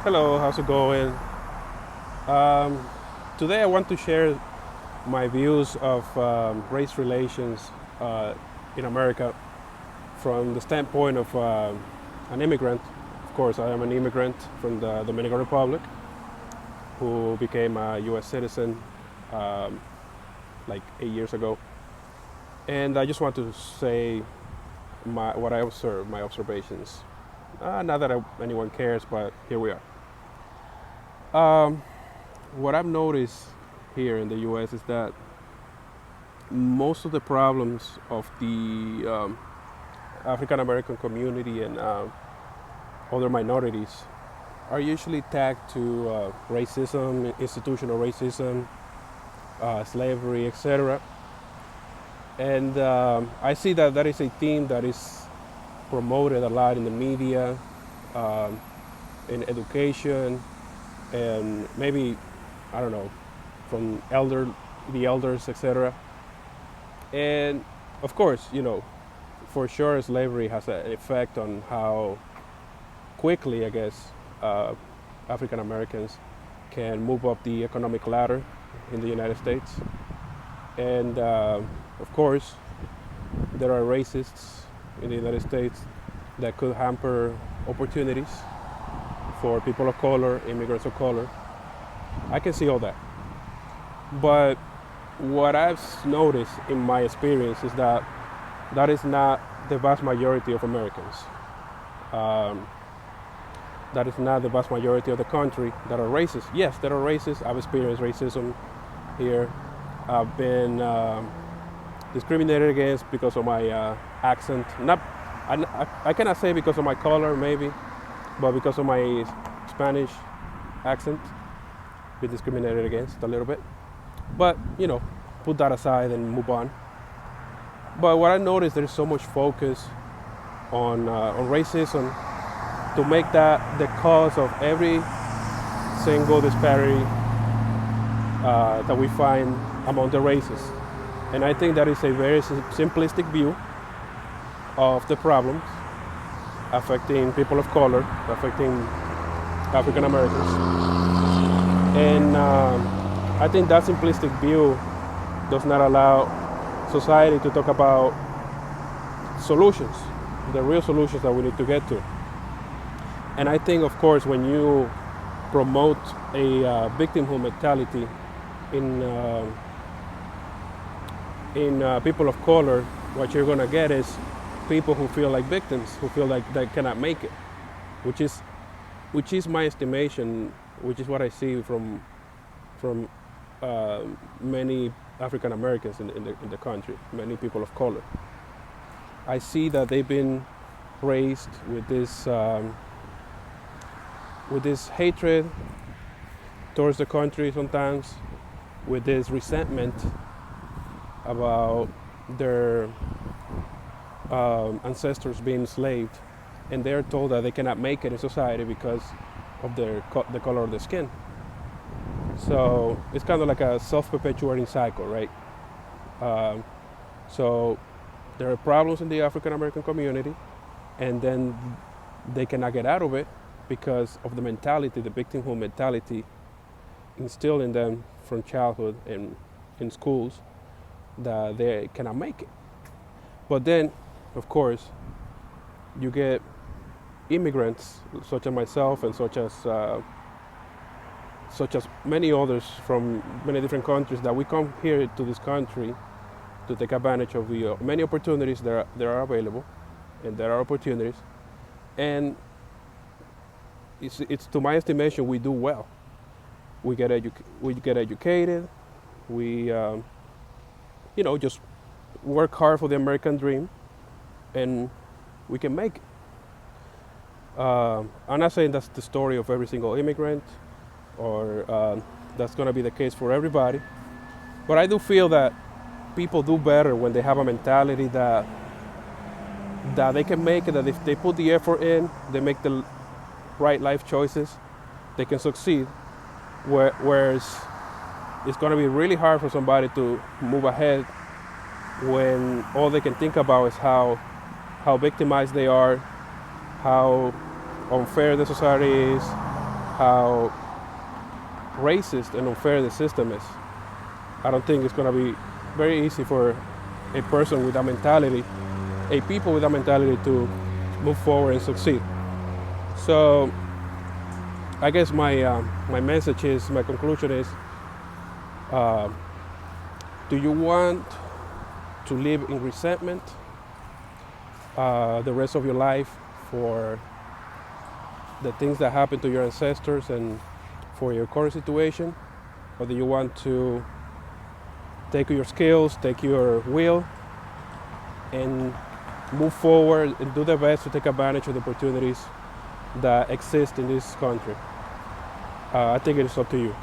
Hello, how's it going? Um, Today I want to share my views of race relations uh, in America from the standpoint of an immigrant. Of course, I am an immigrant from the Dominican Republic who became a U.S. citizen um, like 8 years ago. And I just want to say what I observed, my observations. Not that anyone cares, but here we are. Um, what I've noticed here in the U.S. is that most of the problems of the African American community and other minorities are usually tagged to racism, institutional racism, slavery, etc. And I see that that is a theme that is promoted a lot in the media, um, in education, and maybe I don't know from the elders, etc. And of course, for sure, slavery has an effect on how quickly, I guess, uh, African Americans can move up the economic ladder in the United States. And of course, there are racists in the United States that could hamper opportunities for people of color, immigrants of color. I can see all that. But what I've noticed in my experience is that that is not the vast majority of Americans. Um, that is not the vast majority of the country that are racist. Yes, there are racists. I've experienced racism here. I've been discriminated against because of my accent. Not, I cannot say because of my color, maybe, but because of my Spanish accent, been discriminated against a little bit. But put that aside and move on. But what I noticed, there's so much focus on racism to make that the cause of every single disparity that we find among the races. And I think that is a very simplistic view of the problems affecting people of color, affecting African Americans. And I think that simplistic view does not allow society to talk about solutions, the real solutions that we need to get to. And I think, of course, when you promote a victimhood mentality in people of color, what you're going to get is people who feel like victims, who feel like they cannot make it, which is my estimation, which is what I see from many African Americans in the country, many people of color. I see that they've been raised with this hatred towards the country sometimes, with this resentment about their ancestors being enslaved, and they're told that they cannot make it in society because of the color of their skin. So it's kind of like a self-perpetuating cycle, right? Um, so there are problems in the African American community, and then they cannot get out of it because of the mentality, the victimhood mentality instilled in them from childhood and in schools, that they cannot make it. But then, of course, you get immigrants such as myself and such as many others from many different countries, that we come here to this country to take advantage of the many opportunities that are available, and there are opportunities, and it's to my estimation we do well. We get educated, we just work hard for the American dream, and we can make it. I'm not saying that's the story of every single immigrant, or that's going to be the case for everybody, but I do feel that people do better when they have a mentality that they can make it, that if they put the effort in, they make the right life choices, they can succeed. Whereas it's going to be really hard for somebody to move ahead when all they can think about is how victimized they are, how unfair the society is, how racist and unfair the system is. I don't think it's going to be very easy for a person with that mentality, a people with that mentality to move forward and succeed. So I guess my message is, my conclusion is, do you want to live in resentment the rest of your life for the things that happened to your ancestors and for your current situation? Or do you want to take your skills, take your will, and move forward and do the best to take advantage of the opportunities that exist in this country? I think it is up to you.